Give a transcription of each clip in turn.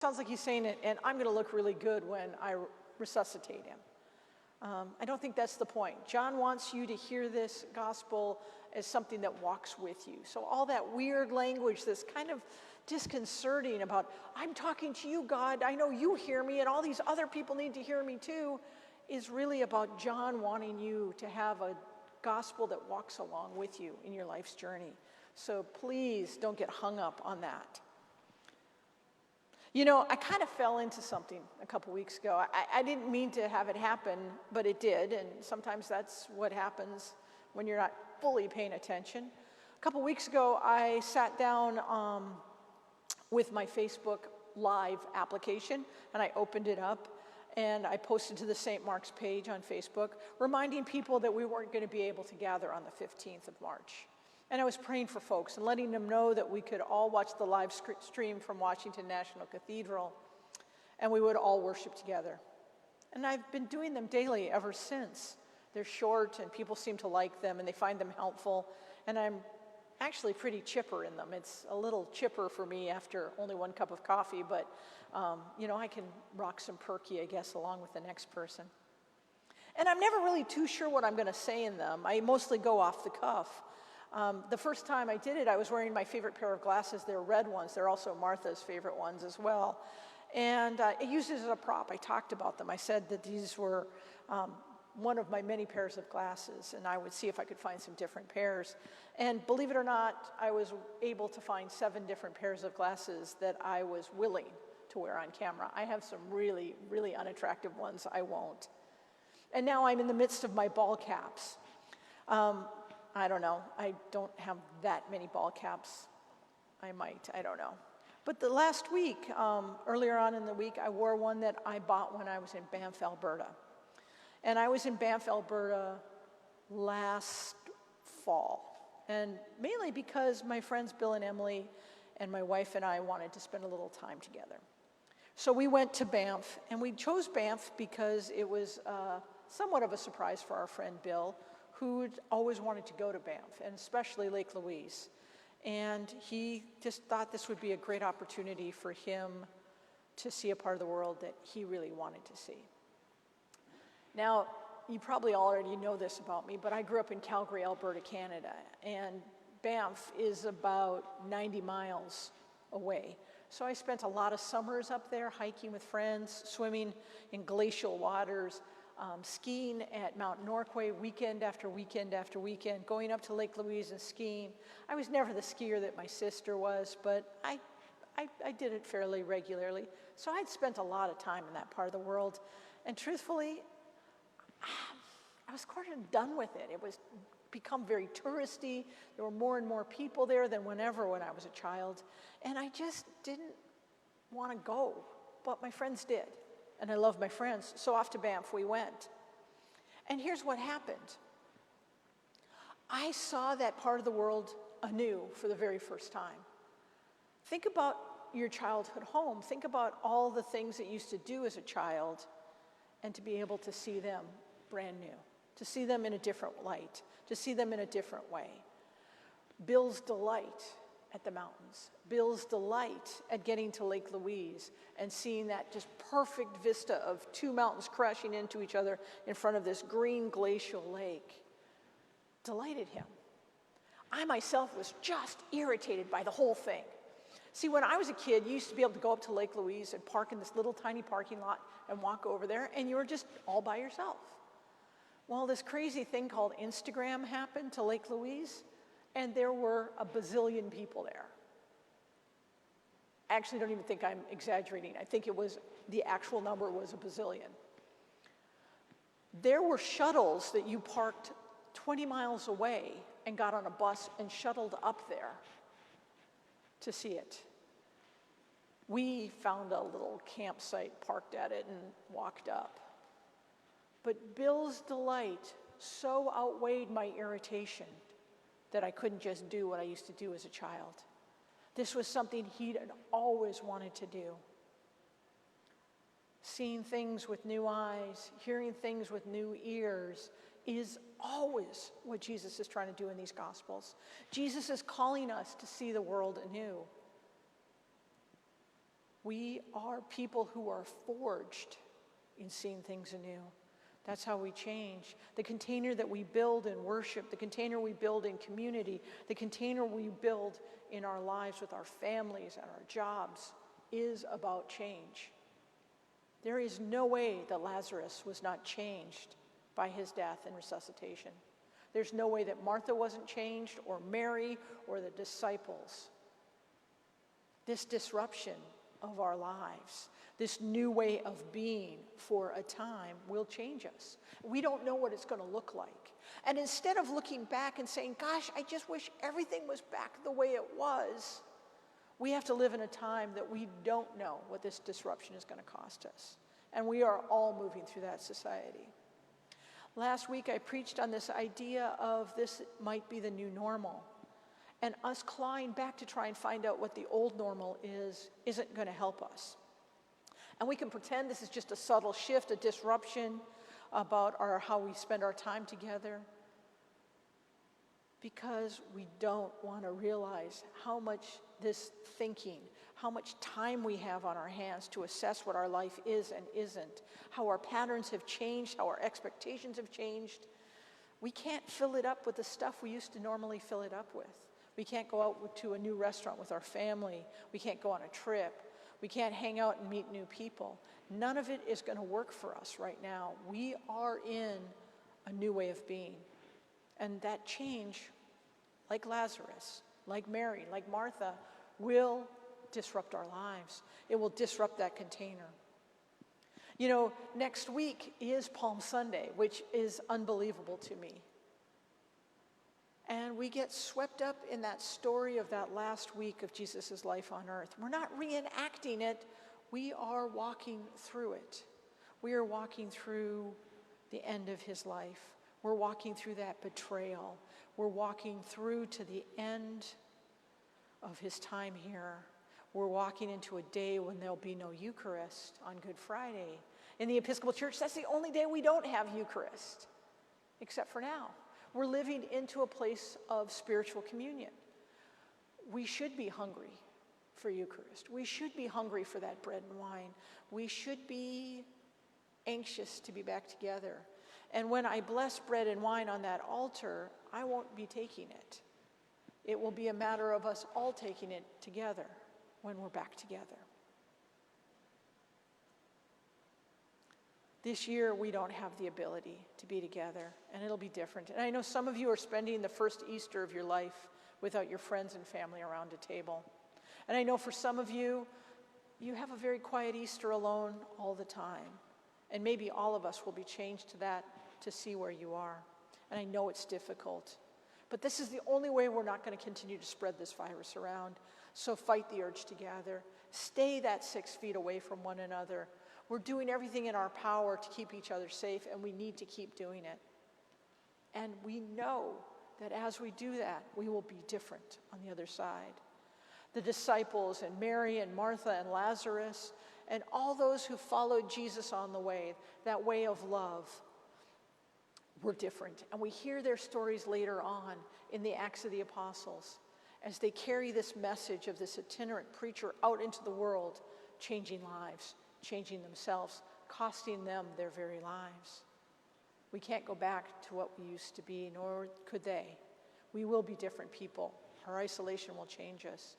Sounds like he's saying it, and I'm going to look really good when I resuscitate him. I don't think that's the point. John wants you to hear this gospel as something that walks with you. So all that weird language that's kind of disconcerting about, I'm talking to you, God, I know you hear me, and all these other people need to hear me too, is really about John wanting you to have a gospel that walks along with you in your life's journey. So please don't get hung up on that. You know, I kind of fell into something a couple weeks ago. I didn't mean to have it happen, but it did, and sometimes that's what happens when you're not fully paying attention. A couple weeks ago, I sat down with my Facebook Live application, and I opened it up, and I posted to the St. Mark's page on Facebook, reminding people that we weren't going to be able to gather on the 15th of March. And I was praying for folks and letting them know that we could all watch the live stream from Washington National Cathedral, and we would all worship together. And I've been doing them daily ever since. They're short, and people seem to like them, and they find them helpful, and I'm actually pretty chipper in them. It's a little chipper for me after only one cup of coffee, but you know, I can rock some perky, I guess, along with the next person. And I'm never really too sure what I'm going to say in them. I mostly go off the cuff. The first time I did it, I was wearing my favorite pair of glasses. They're red ones. They're also Martha's favorite ones as well. And I used it as a prop. I talked about them. I said that these were one of my many pairs of glasses, and I would see if I could find some different pairs. And believe it or not, I was able to find 7 different pairs of glasses that I was willing to wear on camera. I have some really, really unattractive ones I won't. And now I'm in the midst of my ball caps. I don't know. I don't have that many ball caps. I might. I don't know. But the last week, earlier on in the week, I wore one that I bought when I was in Banff, Alberta. And I was in Banff, Alberta last fall. And mainly because my friends Bill and Emily and my wife and I wanted to spend a little time together. So we went to Banff, and we chose Banff because it was somewhat of a surprise for our friend Bill, who'd always wanted to go to Banff, and especially Lake Louise. And he just thought this would be a great opportunity for him to see a part of the world that he really wanted to see. Now, you probably already know this about me, but I grew up in Calgary, Alberta, Canada, and Banff is about 90 miles away. So I spent a lot of summers up there hiking with friends, swimming in glacial waters, skiing at Mount Norquay weekend after weekend after weekend, going up to Lake Louise and skiing. I was never the skier that my sister was, but I did it fairly regularly. So I'd spent a lot of time in that part of the world. And truthfully, I was kind of done with it. It was become very touristy. There were more and more people there than when I was a child. And I just didn't want to go, but my friends did. And I love my friends, so off to Banff we went. And here's what happened. I saw that part of the world anew for the very first time. Think about your childhood home. Think about all the things that you used to do as a child, and to be able to see them brand new, to see them in a different light, to see them in a different way. Bill's delight at the mountains, Bill's delight at getting to Lake Louise and seeing that just perfect vista of 2 mountains crashing into each other in front of this green glacial lake delighted him. I myself was just irritated by the whole thing. See, when I was a kid, you used to be able to go up to Lake Louise and park in this little tiny parking lot and walk over there, and you were just all by yourself. Well, this crazy thing called Instagram happened to Lake Louise, and there were a bazillion people there. I actually don't even think I'm exaggerating. I think the actual number was a bazillion. There were shuttles that you parked 20 miles away and got on a bus and shuttled up there to see it. We found a little campsite, parked at it, and walked up. But Bill's delight so outweighed my irritation that I couldn't just do what I used to do as a child. This was something he'd always wanted to do. Seeing things with new eyes, hearing things with new ears is always what Jesus is trying to do in these Gospels. Jesus is calling us to see the world anew. We are people who are forged in seeing things anew. That's how we change. The container that we build in worship, the container we build in community, the container we build in our lives with our families and our jobs is about change. There is no way that Lazarus was not changed by his death and resuscitation. There's no way that Martha wasn't changed, or Mary, or the disciples. This disruption of our lives, this new way of being for a time, will change us. We don't know what it's going to look like. And instead of looking back and saying, gosh, I just wish everything was back the way it was, we have to live in a time that we don't know what this disruption is going to cost us. And we are all moving through that society. Last week I preached on this idea of this might be the new normal. And us clawing back to try and find out what the old normal is, isn't going to help us. And we can pretend this is just a subtle shift, a disruption about how we spend our time together, because we don't want to realize how much this thinking, how much time we have on our hands to assess what our life is and isn't, how our patterns have changed, how our expectations have changed. We can't fill it up with the stuff we used to normally fill it up with. We can't go out to a new restaurant with our family. We can't go on a trip. We can't hang out and meet new people. None of it is going to work for us right now. We are in a new way of being. And that change, like Lazarus, like Mary, like Martha, will disrupt our lives. It will disrupt that container. You know, next week is Palm Sunday, which is unbelievable to me. And we get swept up in that story of that last week of Jesus' life on earth. We're not reenacting it. We are walking through it. We are walking through the end of his life. We're walking through that betrayal. We're walking through to the end of his time here. We're walking into a day when there'll be no Eucharist on Good Friday. In the Episcopal Church, that's the only day we don't have Eucharist, except for now. We're living into a place of spiritual communion. We should be hungry for Eucharist. We should be hungry for that bread and wine. We should be anxious to be back together. And when I bless bread and wine on that altar, I won't be taking it. It will be a matter of us all taking it together when we're back together. This year, we don't have the ability to be together, and it'll be different. And I know some of you are spending the first Easter of your life without your friends and family around a table. And I know for some of you, you have a very quiet Easter alone all the time. And maybe all of us will be changed to that to see where you are. And I know it's difficult. But this is the only way we're not going to continue to spread this virus around. So fight the urge to gather. Stay that 6 feet away from one another. We're doing everything in our power to keep each other safe, and we need to keep doing it. And we know that as we do that, we will be different on the other side. The disciples and Mary and Martha and Lazarus and all those who followed Jesus on the way, that way of love, were different. And we hear their stories later on in the Acts of the Apostles as they carry this message of this itinerant preacher out into the world, changing lives, changing themselves, costing them their very lives. We can't go back to what we used to be, nor could they. We will be different people. Our isolation will change us.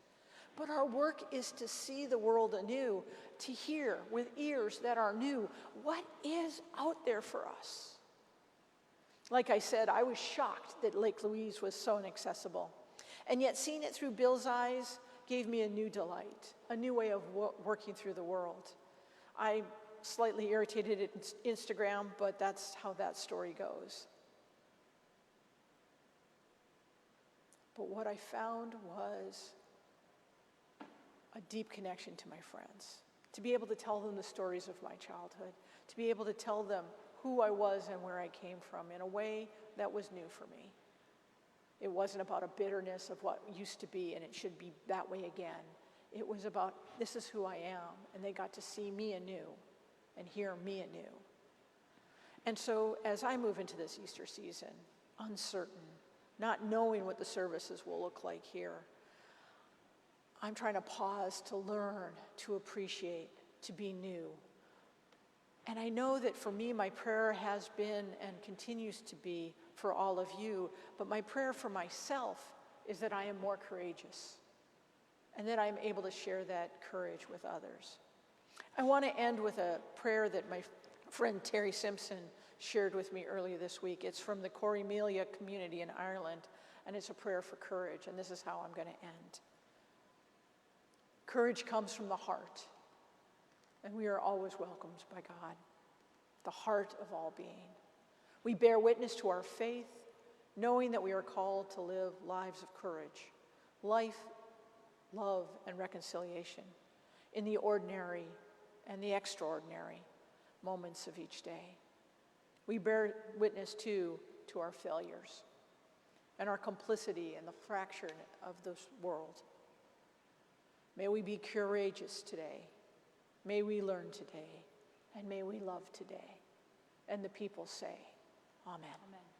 But our work is to see the world anew, to hear with ears that are new what is out there for us. Like I said, I was shocked that Lake Louise was so inaccessible. And yet seeing it through Bill's eyes gave me a new delight, a new way of working through the world. I slightly irritated at Instagram, but that's how that story goes. But what I found was a deep connection to my friends, to be able to tell them the stories of my childhood, to be able to tell them who I was and where I came from in a way that was new for me. It wasn't about a bitterness of what used to be and it should be that way again. It was about, this is who I am, and they got to see me anew and hear me anew. And so as I move into this Easter season, uncertain, not knowing what the services will look like here, I'm trying to pause to learn, to appreciate, to be new. And I know that for me, my prayer has been and continues to be for all of you, but my prayer for myself is that I am more courageous and that I'm able to share that courage with others. I want to end with a prayer that my friend Terry Simpson shared with me earlier this week. It's from the Corrymeela community in Ireland, and it's a prayer for courage, and this is how I'm going to end. Courage comes from the heart, and we are always welcomed by God, the heart of all being. We bear witness to our faith, knowing that we are called to live lives of courage, life, love, and reconciliation in the ordinary and the extraordinary moments of each day. We bear witness, too, to our failures and our complicity in the fracture of this world. May we be courageous today. May we learn today. And may we love today. And the people say, Amen. Amen.